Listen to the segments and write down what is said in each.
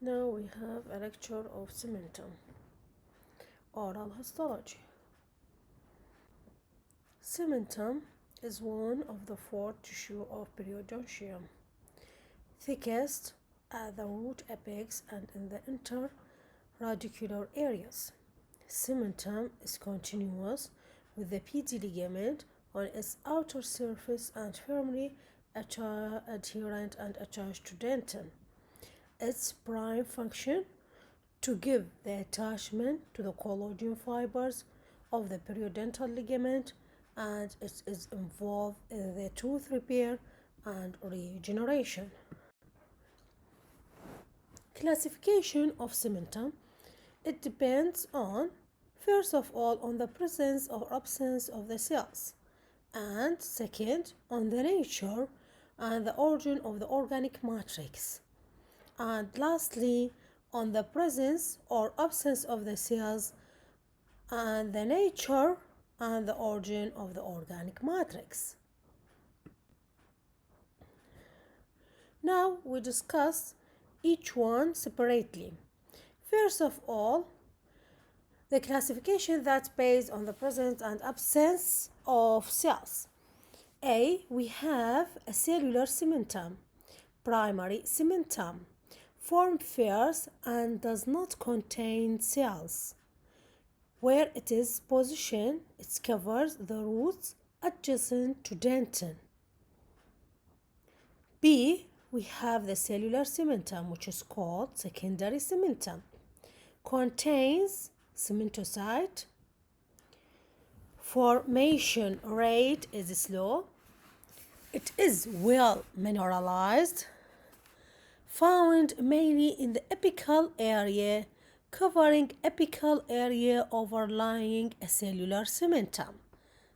Now we have a lecture of cementum, oral histology. Cementum is one of the four tissue of periodontium, thickest at the root apex and in the interradicular areas. Cementum is continuous with the PD ligament on its outer surface and firmly adherent and attached to dentin. Its prime function to give the attachment to the collagen fibers of the periodontal ligament, and it is involved in the tooth repair and regeneration. Classification of cementum, it depends on, first of all, on the presence or absence of the cells, and second, on the nature and the origin of the organic matrix, and lastly, on the presence or absence of the cells and the nature and the origin of the organic matrix. Now we discuss each one separately. First of all, the classification that's based on the presence and absence of cells. A, we have a cellular cementum, primary cementum, formed first and does not contain cells. Where it is positioned, it covers the roots adjacent to dentin. B, we have the cellular cementum, which is called secondary cementum, contains cementocyte. Formation rate is slow. It is well mineralized, found mainly in the apical area, covering apical area overlying a cellular cementum.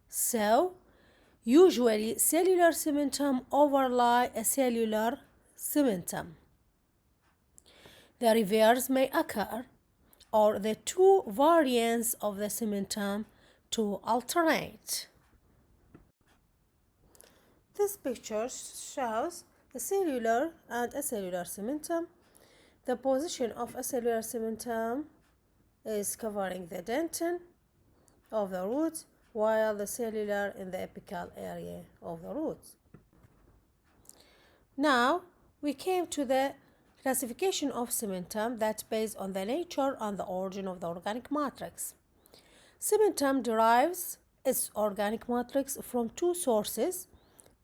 So, usually cellular cementum overlie a cellular cementum. The reverse may occur, or the two variants of the cementum to alternate. This picture shows the cellular and acellular cementum. The position of acellular cementum is covering the dentin of the root, while the cellular in the apical area of the root. Now we came to the classification of cementum that's based on the nature and the origin of the organic matrix. Cementum derives its organic matrix from two sources.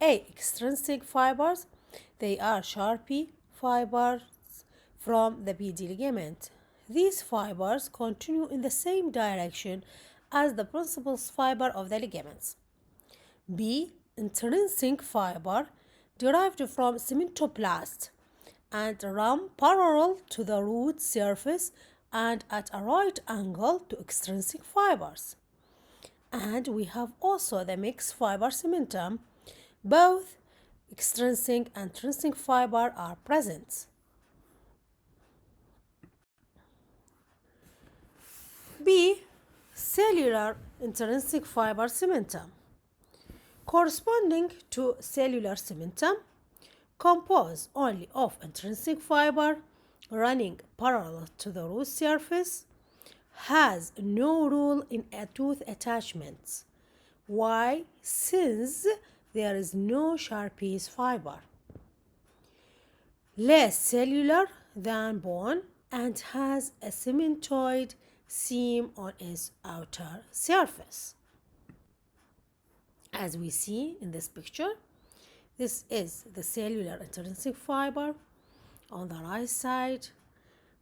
A, extrinsic fibers. They are Sharpie fibers from the PD ligament. These fibers continue in the same direction as the principal fiber of the ligaments. B, intrinsic fiber derived from cementoplast and run parallel to the root surface and at a right angle to extrinsic fibers. And we have also the mixed fiber cementum. Both extrinsic and intrinsic fiber are present. B, cellular intrinsic fiber cementum. Corresponding to cellular cementum, composed only of intrinsic fiber running parallel to the root surface, has no role in a tooth attachments. Why? Since there is no Sharpie's fiber. Less cellular than bone and has a cementoid seam on its outer surface. As we see in this picture, this is the cellular intrinsic fiber on the right side,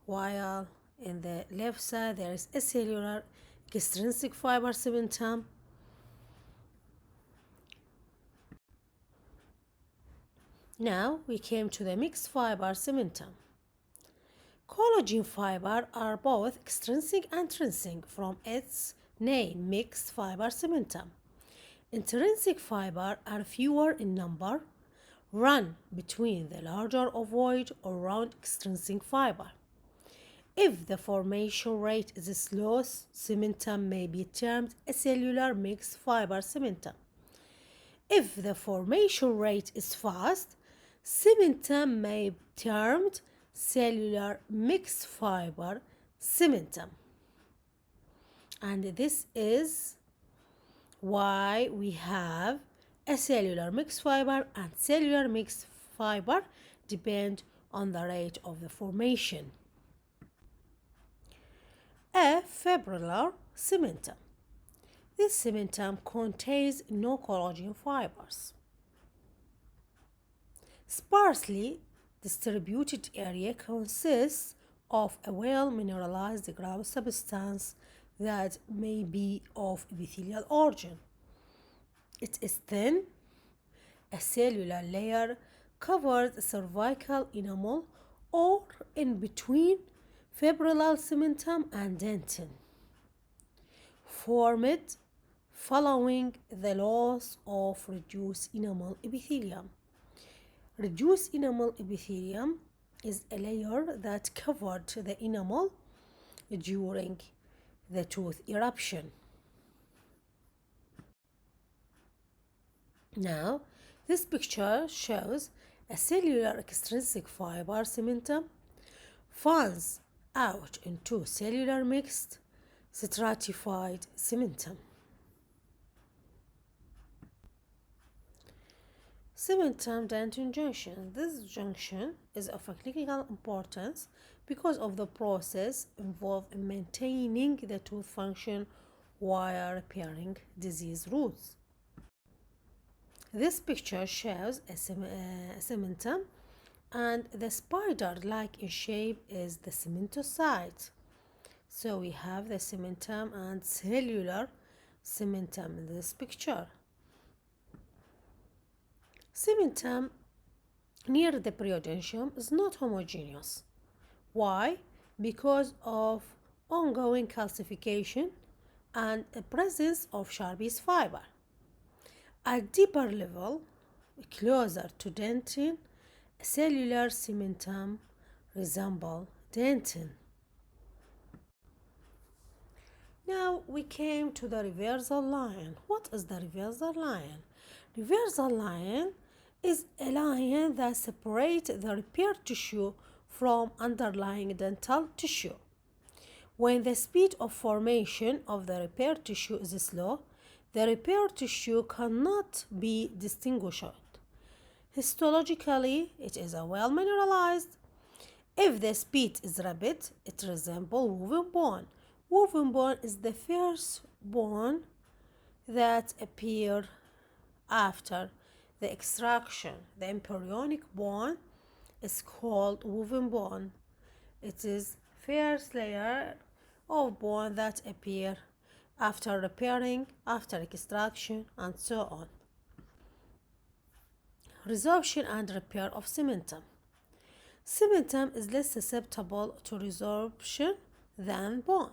while in the left side there is a cellular extrinsic fiber cementum. Now we came to the mixed fiber cementum. Collagen fiber are both extrinsic and intrinsic from its name, mixed fiber cementum. Intrinsic fiber are fewer in number, run between the larger ovoid or round extrinsic fiber. If the formation rate is slow, cementum may be termed a cellular mixed fiber cementum. If the formation rate is fast, cementum may be termed cellular mixed fiber cementum. And this is why we have a cellular mixed fiber, and cellular mixed fiber depend on the rate of the formation. A fibrillar cementum. This cementum contains no collagen fibers. Sparsely distributed area consists of a well-mineralized ground substance that may be of epithelial origin. It is thin. A cellular layer covers the cervical enamel or in between fibrillar cementum and dentin, formed following the loss of reduced enamel epithelium. Reduced enamel epithelium is a layer that covered the enamel during the tooth eruption. Now, this picture shows a cellular extrinsic fiber cementum fans out into cellular mixed stratified cementum. Cementum-dentin junction. This junction is of a clinical importance because of the process involved in maintaining the tooth function while repairing disease roots. This picture shows a cementum, and the spider-like in shape is the cementocyte. So we have the cementum and cellular cementum in this picture. Cementum near the periodontium is not homogeneous. Why? Because of ongoing calcification and the presence of Sharpie's fiber. At deeper level, closer to dentin, cellular cementum resemble dentin. Now we came to the reversal line. What is the reversal line? Reversal line is a line that separates the repaired tissue from underlying dental tissue. When the speed of formation of the repaired tissue is slow, the repaired tissue cannot be distinguished. Histologically, it is a well mineralized. If the speed is rapid, it resembles woven bone. Woven bone is the first bone that appears after the extraction. The embryonic bone is called woven bone. It is first layer of bone that appear after repairing, after extraction, and so on. Resorption and repair of cementum. Cementum is less susceptible to resorption than bone,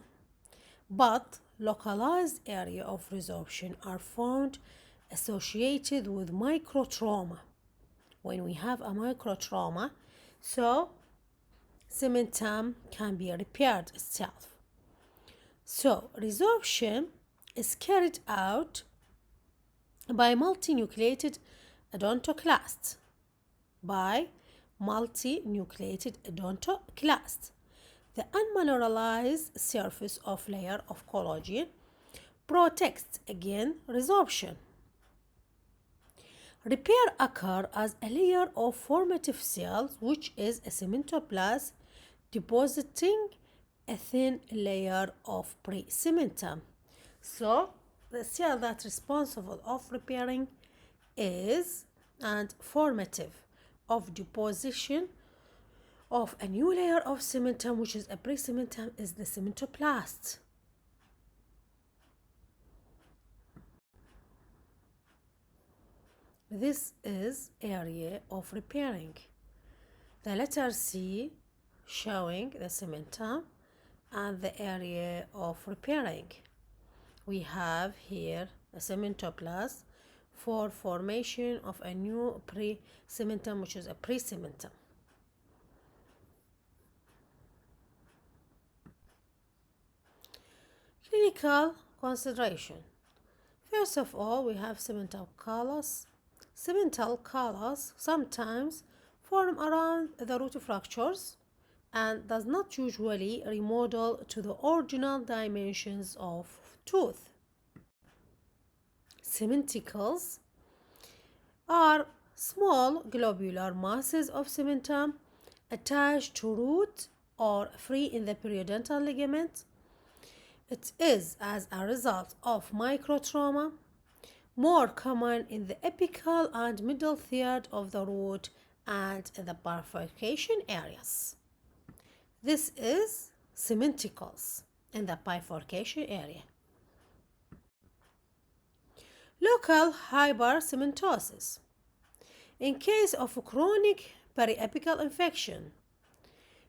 but localized area of resorption are found associated with microtrauma. When we have a microtrauma, so cementum can be repaired itself. So resorption is carried out by multinucleated odontoclasts. The unmineralized surface of layer of collagen protects against resorption. Repair occurs as a layer of formative cells, which is a cementoblast depositing a thin layer of pre-cementum. So the cell that's responsible of repairing is and formative of deposition of a new layer of cementum, which is a pre-cementum, is the cementoblast. This is area of repairing. The letter C showing the cementum and the area of repairing. We have here a cementoblast for formation of a new pre-cementum, which is a pre-cementum. Clinical consideration. First of all, we have cemental callus. Cemental callus sometimes form around the root fractures and does not usually remodel to the original dimensions of tooth. Cementicles are small globular masses of cementum attached to root or free in the periodontal ligament. It is as a result of microtrauma, more common in the apical and middle third of the root and in the bifurcation areas. This is cementicles in the bifurcation area. Local hypercementosis. In case of chronic periapical infection,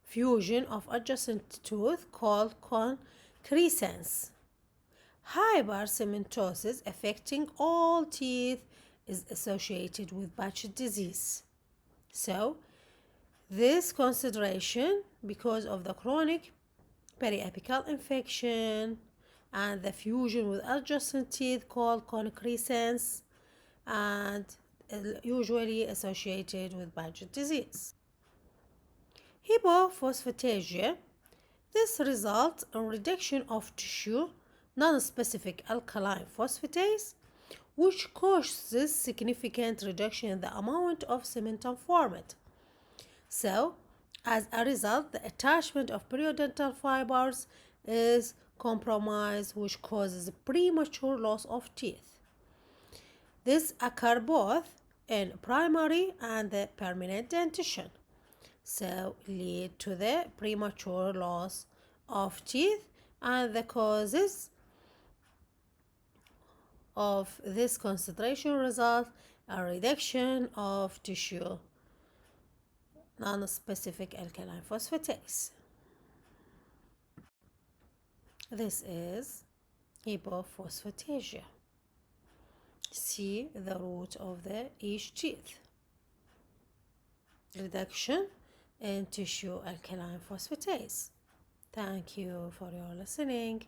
fusion of adjacent tooth called concrescence. Hypercementosis affecting all teeth is associated with patch disease. So, this consideration, because of the chronic periapical infection and the fusion with adjacent teeth called concrescence, and usually associated with Paget disease. Hypophosphatasia. This results in reduction of tissue non-specific alkaline phosphatase, which causes significant reduction in the amount of cementum formed. So, as a result, the attachment of periodontal fibers is compromised, which causes premature loss of teeth. This occurs both in primary and the permanent dentition, so lead to the premature loss of teeth, and the causes of this concentration result a reduction of tissue non-specific alkaline phosphatase. This is hypophosphatasia. See the root of each teeth. Reduction in tissue alkaline phosphatase. Thank you for your listening.